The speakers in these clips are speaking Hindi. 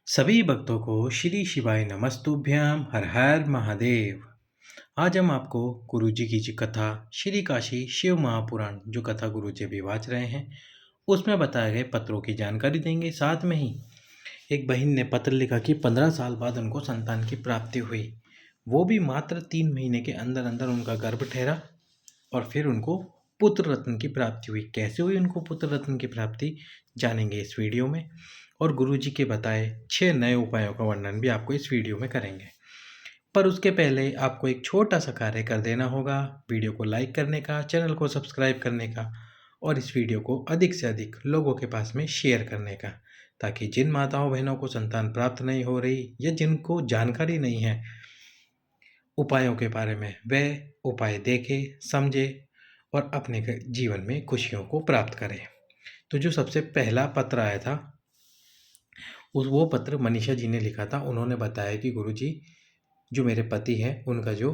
सभी भक्तों को श्री शिवाय नमस्तुभ्याम हर हर महादेव। आज हम आपको गुरु जी की जो कथा श्री काशी शिव महापुराण जो कथा गुरु जी अभी वाच रहे हैं उसमें बताए गए पत्रों की जानकारी देंगे। साथ में ही एक बहन ने पत्र लिखा कि 15 साल बाद उनको संतान की प्राप्ति हुई, वो भी मात्र 3 महीने के अंदर अंदर उनका गर्भ ठहरा और फिर उनको पुत्र रत्न की प्राप्ति हुई। कैसे हुई उनको पुत्र रत्न की प्राप्ति जानेंगे इस वीडियो में, और गुरु जी के बताए 6 नए उपायों का वर्णन भी आपको इस वीडियो में करेंगे। पर उसके पहले आपको एक छोटा सा कार्य कर देना होगा, वीडियो को लाइक करने का, चैनल को सब्सक्राइब करने का और इस वीडियो को अधिक से अधिक लोगों के पास में शेयर करने का, ताकि जिन माताओं बहनों को संतान प्राप्त नहीं हो रही या जिनको जानकारी नहीं है उपायों के बारे में, वह उपाय देखे, समझे और अपने जीवन में खुशियों को प्राप्त करें। तो जो सबसे पहला पत्र आया था वो पत्र मनीषा जी ने लिखा था। उन्होंने बताया कि गुरुजी, जो मेरे पति हैं उनका जो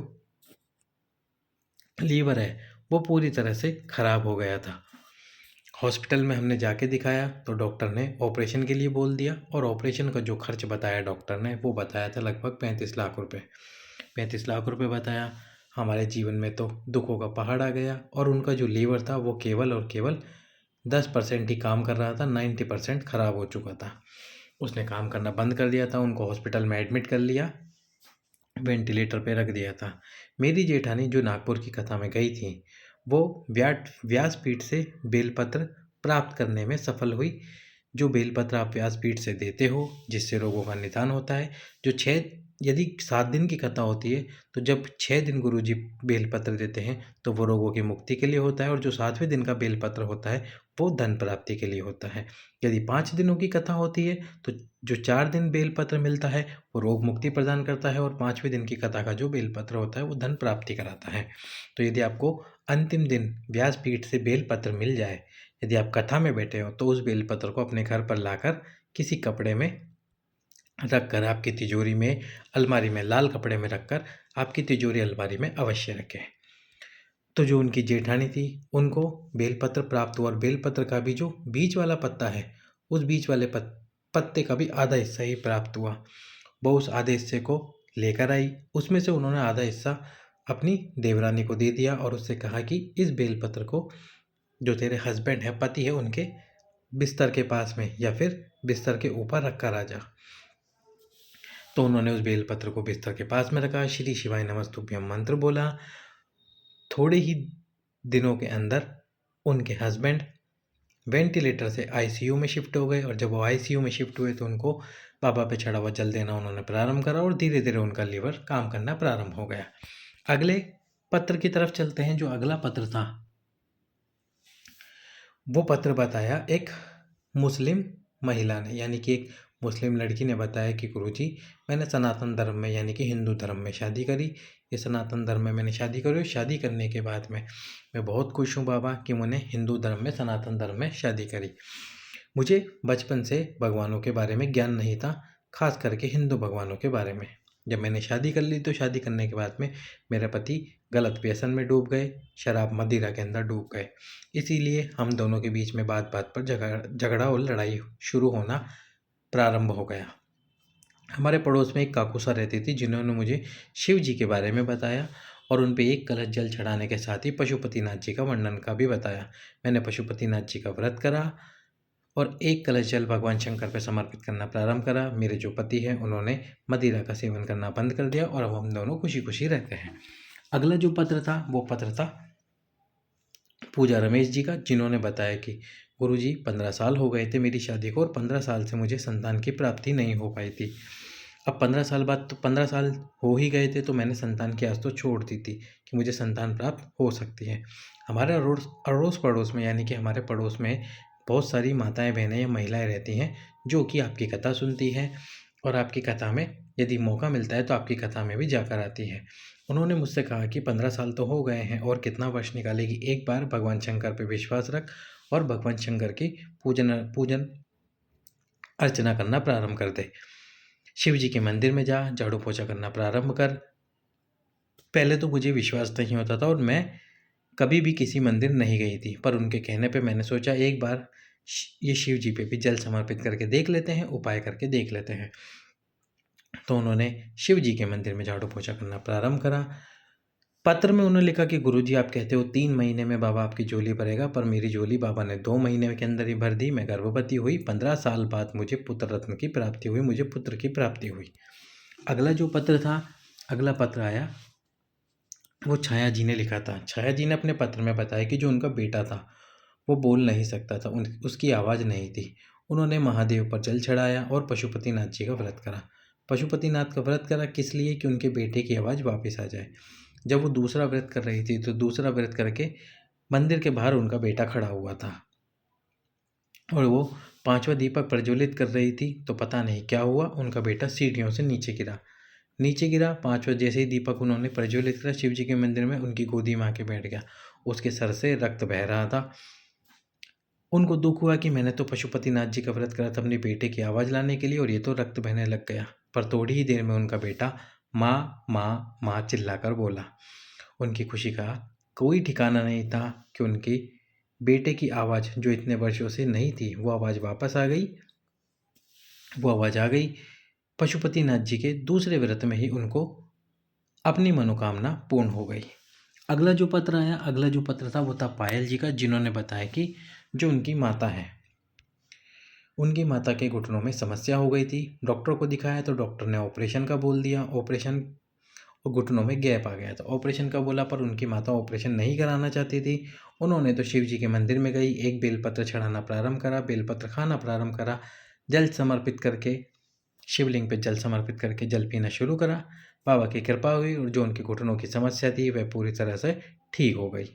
लीवर है वो पूरी तरह से खराब हो गया था। हॉस्पिटल में हमने जाके दिखाया तो डॉक्टर ने ऑपरेशन के लिए बोल दिया, और ऑपरेशन का जो खर्च बताया डॉक्टर ने वो बताया था लगभग 35 लाख रुपए। 35 लाख रुपए बताया। हमारे जीवन में तो दुखों का पहाड़ आ गया, और उनका जो लीवर था वो केवल और केवल 10% ही काम कर रहा था, 90% खराब हो चुका था। उसने काम करना बंद कर दिया था। उनको हॉस्पिटल में एडमिट कर लिया, वेंटिलेटर पे रख दिया था। मेरी जेठानी जो नागपुर की कथा में गई थी वो व्यासपीठ से बेलपत्र प्राप्त करने में सफल हुई। जो बेलपत्र आप व्यासपीठ से देते हो जिससे रोगों का निदान होता है, जो 6 यदि 7 दिन की कथा होती है तो जब 6 दिन गुरुजी बेलपत्र देते हैं तो वो रोगों की मुक्ति के लिए होता है, और जो 7वें दिन का बेलपत्र होता है वो धन प्राप्ति के लिए होता है। यदि 5 दिनों की कथा होती है तो जो 4 दिन बेलपत्र मिलता है वो रोग मुक्ति प्रदान करता है, और 5वें दिन की कथा का जो बेलपत्र होता है वो धन प्राप्ति कराता है। तो यदि आपको अंतिम दिन व्यासपीठ से बेलपत्र मिल जाए, यदि आप कथा में बैठे हो तो उस बेलपत्र को अपने घर पर लाकर किसी कपड़े में रखकर आपकी तिजोरी में, अलमारी में, लाल कपड़े में रखकर आपकी तिजोरी अलमारी में अवश्य रखें। तो जो उनकी जेठानी थी उनको बेलपत्र प्राप्त हुआ, और बेलपत्र का भी जो बीच वाला पत्ता है उस बीच वाले पत्ते का भी आधा हिस्सा ही प्राप्त हुआ। वो उस आधे हिस्से को लेकर आई, उसमें से उन्होंने आधा हिस्सा अपनी देवरानी को दे दिया और उससे कहा कि इस बेलपत्र को जो तेरे हस्बैंड है, पति है, उनके बिस्तर के पास में या फिर बिस्तर के ऊपर रख कर आ जा। तो उन्होंने उस बेलपत्र को बिस्तर के पास में रखा, श्री शिवाय नमस्तुभ्यम मंत्र बोला। थोड़े ही दिनों के अंदर उनके हस्बैंड वेंटिलेटर से आईसीयू में शिफ्ट हो गए, और जब वो आईसीयू में शिफ्ट हुए तो उनको बाबा पे चढ़ा हुआ जल देना उन्होंने प्रारंभ करा, और धीरे धीरे उनका लीवर काम करना प्रारंभ हो गया। अगले पत्र की तरफ चलते हैं। जो अगला पत्र था वो पत्र बताया एक मुस्लिम महिला ने, यानी कि एक मुस्लिम लड़की ने बताया कि गुरुजी, मैंने सनातन धर्म में यानी कि हिंदू धर्म में शादी करी। ये सनातन धर्म में मैंने शादी करी, और शादी करने के बाद में मैं बहुत खुश हूँ बाबा कि मैंने हिंदू धर्म में, सनातन धर्म में शादी करी। मुझे बचपन से भगवानों के बारे में ज्ञान नहीं था, खास करके हिंदू भगवानों के बारे में। जब मैंने शादी कर ली तो शादी करने के बाद में मेरे पति गलत व्यसन में डूब गए, शराब मदिरा के अंदर डूब गए। इसीलिए हम दोनों के बीच में बात बात पर झगड़ा और लड़ाई शुरू होना प्रारंभ हो गया। हमारे पड़ोस में एक काकूसा रहती थी जिन्होंने मुझे शिव जी के बारे में बताया, और उन पे एक कलश जल चढ़ाने के साथ ही पशुपतिनाथ जी का वर्णन का भी बताया। मैंने पशुपतिनाथ जी का व्रत करा और एक कलश जल भगवान शंकर पर समर्पित करना प्रारंभ करा। मेरे जो पति हैं उन्होंने मदिरा का सेवन करना बंद कर दिया, और अब हम दोनों खुशी खुशी रहते हैं। अगला जो पत्र था वो पत्र था पूजा रमेश जी का, जिन्होंने बताया कि गुरुजी, 15 साल हो गए थे मेरी शादी को, और 15 साल से मुझे संतान की प्राप्ति नहीं हो पाई थी। अब 15 साल बाद तो 15 साल हो ही गए थे, तो मैंने संतान की आस तो छोड़ दी थी कि मुझे संतान प्राप्त हो सकती है। हमारे अड़ोस पड़ोस में, यानी कि हमारे पड़ोस में बहुत सारी माताएं, बहनें या महिलाएं रहती हैं जो कि आपकी कथा सुनती हैं, और आपकी कथा में यदि मौका मिलता है तो आपकी कथा में भी जाकर आती है। उन्होंने मुझसे कहा कि 15 साल तो हो गए हैं और कितना वर्ष निकालेगी, एक बार भगवान शंकर पर विश्वास रख और भगवान शंकर की पूजन अर्चना करना प्रारंभ कर दे। शिव जी के मंदिर में जा, झाड़ू पोछा करना प्रारंभ कर। पहले तो मुझे विश्वास नहीं होता था और मैं कभी भी किसी मंदिर नहीं गई थी, पर उनके कहने पे मैंने सोचा एक बार ये शिव जी पे भी जल समर्पित करके देख लेते हैं, उपाय करके देख लेते हैं। तो उन्होंने शिव जी के मंदिर में झाड़ू पोछा करना प्रारंभ करा। पत्र में उन्होंने लिखा कि गुरुजी आप कहते हो 3 महीने में बाबा आपकी झोली भरेगा, पर मेरी झोली बाबा ने 2 महीने के अंदर ही भर दी। मैं गर्भवती हुई, 15 साल बाद मुझे पुत्र रत्न की प्राप्ति हुई, मुझे पुत्र की प्राप्ति हुई। अगला जो पत्र था, अगला पत्र आया, वो छाया जी ने लिखा था। छाया जी ने अपने पत्र में बताया कि जो उनका बेटा था वो बोल नहीं सकता था, उसकी आवाज़ नहीं थी। उन्होंने महादेव पर जल चढ़ाया और पशुपतिनाथ जी का व्रत करा। पशुपतिनाथ का व्रत करा किस लिए? कि उनके बेटे की आवाज़ वापस आ जाए। जब वो दूसरा व्रत कर रही थी तो दूसरा व्रत करके मंदिर के बाहर उनका बेटा खड़ा हुआ था और वो 5वां दीपक प्रज्वलित कर रही थी, तो पता नहीं क्या हुआ, उनका बेटा सीढ़ियों से नीचे गिरा। 5वां जैसे ही दीपक उन्होंने प्रज्वलित करा शिव जी के मंदिर में, उनकी गोदी में आके बैठ गया। उसके सर से रक्त बह रहा था। उनको दुख हुआ कि मैंने तो पशुपतिनाथ जी का व्रत करा था अपने बेटे की आवाज़ लाने के लिए, और ये तो रक्त बहने लग गया। पर थोड़ी ही देर में उनका बेटा माँ माँ माँ चिल्लाकर बोला। उनकी खुशी का कोई ठिकाना नहीं था कि उनके बेटे की आवाज़ जो इतने वर्षों से नहीं थी, वो आवाज़ वापस आ गई। वो आवाज़ आ गई पशुपतिनाथ जी के दूसरे व्रत में ही उनको अपनी मनोकामना पूर्ण हो गई। अगला जो पत्र आया, अगला जो पत्र था वो था पायल जी का, जिन्होंने बताया कि जो उनकी माता है, उनकी माता के घुटनों में समस्या हो गई थी। डॉक्टर को दिखाया तो डॉक्टर ने ऑपरेशन का बोल दिया, ऑपरेशन और घुटनों में गैप आ गया था। ऑपरेशन का बोला, पर उनकी माता ऑपरेशन नहीं कराना चाहती थी। उन्होंने तो शिव जी के मंदिर में गई, एक बेलपत्र चढ़ाना प्रारंभ करा, बेलपत्र खाना प्रारंभ करा, जल समर्पित करके शिवलिंग पे जल समर्पित करके जल पीना शुरू करा। बाबा की कृपा हुई और जो उनके घुटनों की समस्या थी वह पूरी तरह से ठीक हो गई।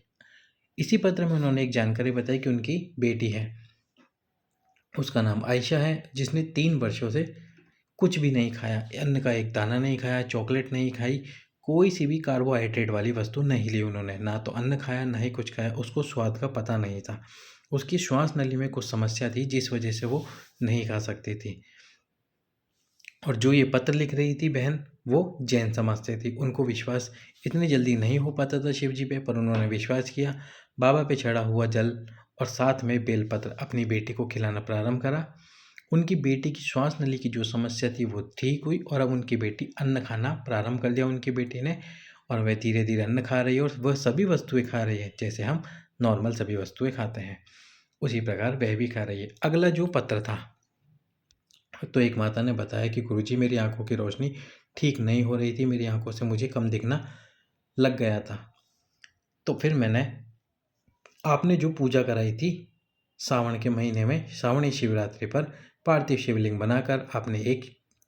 इसी पत्र में उन्होंने एक जानकारी बताई कि उनकी बेटी है, उसका नाम आयशा है, जिसने 3 वर्षों से कुछ भी नहीं खाया, अन्न का एक दाना नहीं खाया, चॉकलेट नहीं खाई, कोई सी भी कार्बोहाइड्रेट वाली वस्तु नहीं ली उन्होंने। ना तो अन्न खाया, ना ही कुछ खाया। उसको स्वाद का पता नहीं था। उसकी श्वास नली में कुछ समस्या थी जिस वजह से वो नहीं खा सकती थी। और जो ये पत्र लिख रही थी बहन, वो जैन समाज से थी। उनको विश्वास इतनी जल्दी नहीं हो पाता था शिव जी पे, पर उन्होंने विश्वास किया। बाबा पे चढ़ा हुआ जल और साथ में बेलपत्र अपनी बेटी को खिलाना प्रारंभ करा। उनकी बेटी की श्वास नली की जो समस्या थी वो ठीक हुई और अब उनकी बेटी अन्न खाना प्रारंभ कर दिया उनकी बेटी ने, और वह धीरे धीरे अन्न खा रही है और वह सभी वस्तुएं खा रही है जैसे हम नॉर्मल सभी वस्तुएं खाते हैं, उसी प्रकार वह भी खा रही है। अगला जो पत्र था, तो एक माता ने बताया कि गुरुजी मेरी आंखों की रोशनी ठीक नहीं हो रही थी, मेरी आंखों से मुझे कम दिखना लग गया था। तो फिर मैंने आपने जो पूजा कराई थी सावन के महीने में, श्रावणी शिवरात्रि पर पार्थिव शिवलिंग बनाकर आपने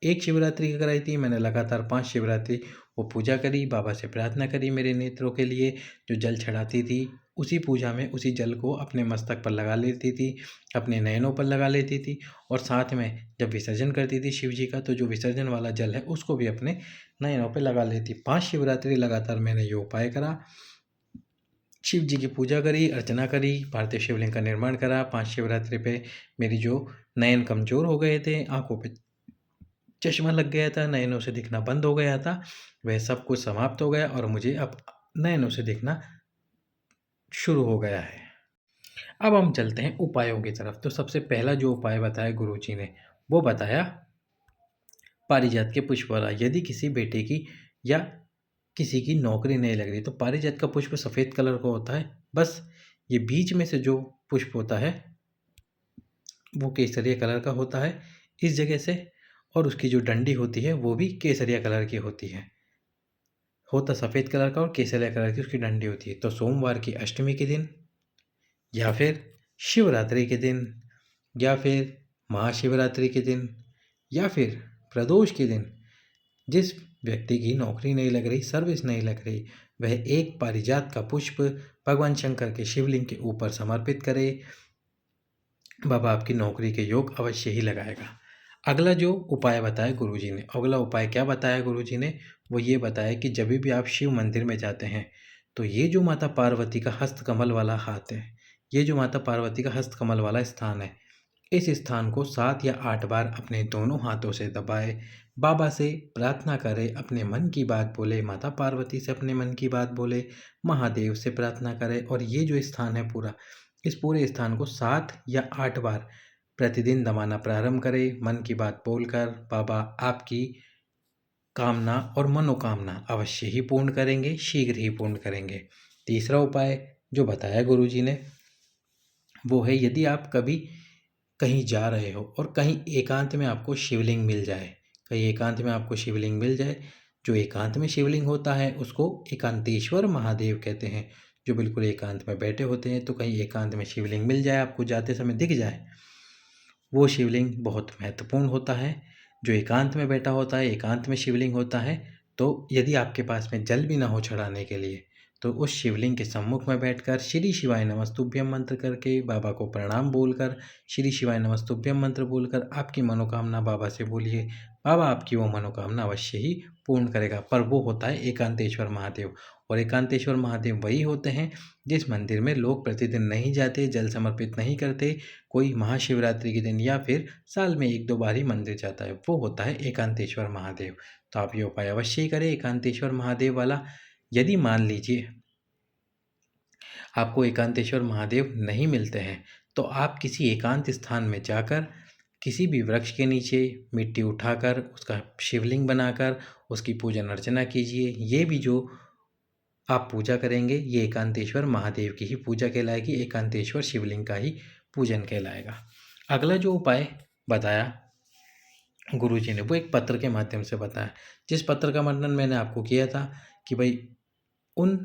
एक शिवरात्रि कराई थी। मैंने लगातार 5 शिवरात्रि वो पूजा करी, बाबा से प्रार्थना करी मेरे नेत्रों के लिए। जो जल चढ़ाती थी उसी पूजा में उसी जल को अपने मस्तक पर लगा लेती थी, अपने नयनों पर लगा लेती थी, और साथ में जब विसर्जन करती थी शिव जी का, तो जो विसर्जन वाला जल है उसको भी अपने नयनों पर लगा लेती। 5 शिवरात्रि लगातार मैंने ये उपाय करा, शिव जी की पूजा करी, अर्चना करी, पार्थिव शिवलिंग का निर्माण करा। 5 शिवरात्रि पे मेरी जो नयन कमज़ोर हो गए थे, आंखों पे चश्मा लग गया था, नयनों से दिखना बंद हो गया था, वह सब कुछ समाप्त हो गया और मुझे अब नयनों से दिखना शुरू हो गया है। अब हम चलते हैं उपायों की तरफ। तो सबसे पहला जो उपाय बताया गुरुजी ने, वो बताया पारिजात के पुष्प वाला। यदि किसी बेटे की या किसी की नौकरी नहीं लग रही, तो पारिजात का पुष्प सफ़ेद कलर का होता है, बस ये बीच में से जो पुष्प होता है वो केसरिया कलर का होता है इस जगह से, और उसकी जो डंडी होती है वो भी केसरिया कलर की होती है। होता सफ़ेद कलर का और केसरिया कलर की उसकी डंडी होती है। तो सोमवार की अष्टमी के दिन, या फिर शिवरात्रि के दिन, या फिर महाशिवरात्रि के दिन, या फिर प्रदोष के दिन, जिस व्यक्ति की नौकरी नहीं लग रही, सर्विस नहीं लग रही, वह एक पारिजात का पुष्प भगवान शंकर के शिवलिंग के ऊपर समर्पित करे। बाबा आपकी नौकरी के योग अवश्य ही लगाएगा। अगला जो उपाय बताया गुरुजी ने, अगला उपाय क्या बताया गुरुजी ने, वो ये बताया कि जब भी आप शिव मंदिर में जाते हैं, तो ये जो माता पार्वती का हस्त कमल वाला हाथ है, ये जो माता पार्वती का हस्त कमल वाला स्थान है, इस स्थान को 7 या 8 बार अपने दोनों हाथों से दबाए, बाबा से प्रार्थना करे, अपने मन की बात बोले, माता पार्वती से अपने मन की बात बोले, महादेव से प्रार्थना करे, और ये जो स्थान है पूरा, इस पूरे स्थान को 7 या 8 बार प्रतिदिन दबाना प्रारंभ करें। मन की बात बोलकर बाबा आपकी कामना और मनोकामना अवश्य ही पूर्ण करेंगे, शीघ्र ही पूर्ण करेंगे। तीसरा उपाय जो बताया गुरुजी ने वो है, यदि आप कभी कहीं जा रहे हो और कहीं एकांत में आपको शिवलिंग मिल जाए, कहीं एकांत में आपको शिवलिंग मिल जाए, जो एकांत में शिवलिंग होता है उसको एकांतेश्वर महादेव कहते हैं, जो बिल्कुल एकांत में बैठे होते हैं। तो कहीं एकांत में शिवलिंग मिल जाए, आपको जाते समय दिख जाए, वो शिवलिंग बहुत महत्वपूर्ण होता है। जो एकांत में बैठा होता है, एकांत में शिवलिंग होता है, तो यदि आपके पास में जल भी ना हो चढ़ाने के लिए, तो उस शिवलिंग के सम्मुख में बैठकर श्री शिवाय नमस्तुभ्यम मंत्र करके, बाबा को प्रणाम बोलकर, श्री शिवाय नमस्तुभ्यम मंत्र बोलकर आपकी मनोकामना बाबा से बोलिए। बाबा आपकी वो मनोकामना अवश्य ही पूर्ण करेगा। पर वो होता है एकांतेश्वर महादेव, और एकांतेश्वर महादेव वही होते हैं जिस मंदिर में लोग प्रतिदिन नहीं जाते, जल समर्पित नहीं करते, कोई महाशिवरात्रि के दिन या फिर साल में 1-2 बार ही मंदिर जाता है, वो होता है एकांतेश्वर महादेव। तो आप ये उपाय अवश्य ही करें एकांतेश्वर महादेव वाला। यदि मान लीजिए आपको एकांतेश्वर महादेव नहीं मिलते हैं, तो आप किसी एकांत स्थान में जाकर किसी भी वृक्ष के नीचे मिट्टी उठाकर उसका शिवलिंग बनाकर उसकी पूजन अर्चना कीजिए। ये भी जो आप पूजा करेंगे ये एकांतेश्वर महादेव की ही पूजा कहलाएगी, एकांतेश्वर शिवलिंग का ही पूजन कहलाएगा। अगला जो उपाय बताया गुरुजी ने वो एक पत्र के माध्यम से बताया, जिस पत्र का वर्णन मैंने आपको किया था कि भाई उन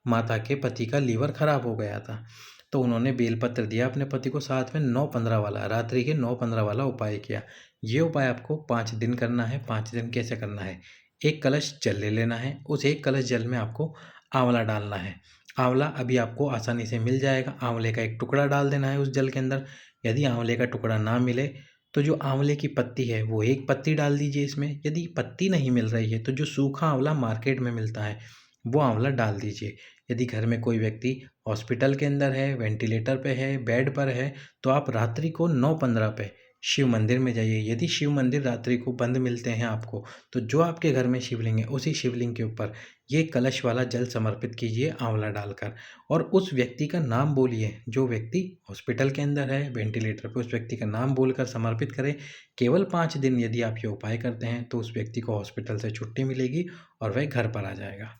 माता के पति का लीवर खराब हो गया था, तो उन्होंने बेलपत्र दिया अपने पति को, साथ में 9-15 वाला, रात्रि के 9-15 वाला उपाय किया। ये उपाय आपको 5 दिन करना है। 5 दिन कैसे करना है, एक कलश जल ले लेना है, उस एक कलश जल में आपको आंवला डालना है। आंवला अभी आपको आसानी से मिल जाएगा, आंवले का एक टुकड़ा डाल देना है उस जल के अंदर। यदि आंवले का टुकड़ा ना मिले तो जो आंवले की पत्ती है वो एक पत्ती डाल दीजिए इसमें। यदि पत्ती नहीं मिल रही है तो जो सूखा आंवला मार्केट में मिलता है वो आंवला डाल दीजिए। यदि घर में कोई व्यक्ति हॉस्पिटल के अंदर है, वेंटिलेटर पे है, बेड पर है, तो आप रात्रि को 9:15 पे शिव मंदिर में जाइए। यदि शिव मंदिर रात्रि को बंद मिलते हैं आपको, तो जो आपके घर में शिवलिंग है उसी शिवलिंग के ऊपर ये कलश वाला जल समर्पित कीजिए आंवला डालकर, और उस व्यक्ति का नाम बोलिए। जो व्यक्ति हॉस्पिटल के अंदर है, वेंटिलेटर पे, उस व्यक्ति का नाम बोलकर समर्पित करें। केवल 5 दिन यदि आप ये उपाय करते हैं तो उस व्यक्ति को हॉस्पिटल से छुट्टी मिलेगी और वह घर पर आ जाएगा।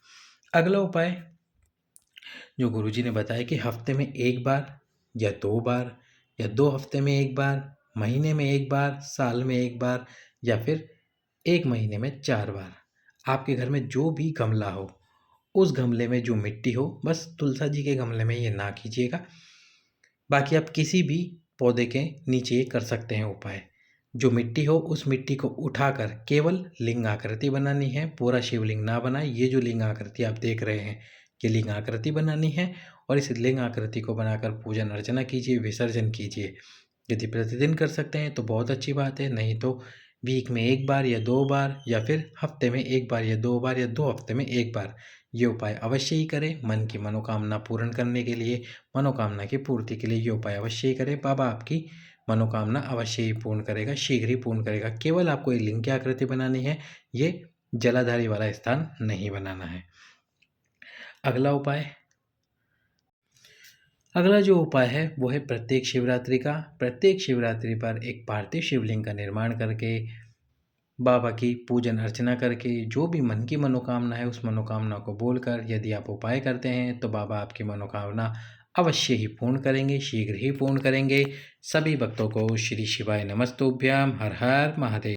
अगला उपाय जो गुरुजी ने बताया कि हफ्ते में 1 बार या 2 बार या 2 हफ्ते में 1 बार, महीने में 1 बार, साल में 1 बार या फिर 1 महीने में 4 बार, आपके घर में जो भी गमला हो उस गमले में जो मिट्टी हो, बस तुलसा जी के गमले में ये ना कीजिएगा, बाकी आप किसी भी पौधे के नीचे ये कर सकते हैं उपाय। जो मिट्टी हो उस मिट्टी को उठाकर केवल लिंग आकृति बनानी है, पूरा शिवलिंग ना बनाए। ये जो लिंग आकृति आप देख रहे हैं ये लिंग आकृति बनानी है, और इस लिंग आकृति को बनाकर पूजन अर्चना कीजिए, विसर्जन कीजिए। यदि प्रतिदिन कर सकते हैं तो बहुत अच्छी बात है, नहीं तो वीक में 1 बार या 2 बार या फिर हफ्ते में 1 बार या 2 बार या 2 हफ्ते में 1 बार ये उपाय अवश्य ही करें। मन की मनोकामना पूर्ण करने के लिए, मनोकामना की पूर्ति के लिए ये उपाय अवश्य ही करें। बाबा आपकी मनोकामना अवश्य ही पूर्ण करेगा, शीघ्र ही पूर्ण करेगा। केवल आपको एक लिंग की आकृति बनानी है, ये जलाधारी वाला स्थान नहीं बनाना है। अगला जो उपाय है वो है प्रत्येक शिवरात्रि का। प्रत्येक शिवरात्रि पर एक पार्थिव शिवलिंग का निर्माण करके, बाबा की पूजन अर्चना करके, जो भी मन की मनोकामना है उस मनोकामना को बोलकर यदि आप उपाय करते हैं तो बाबा आपकी मनोकामना अवश्य ही पूर्ण करेंगे, शीघ्र ही पूर्ण करेंगे। सभी भक्तों को श्री शिवाय नमस्तुभ्याम। हर हर महादेव।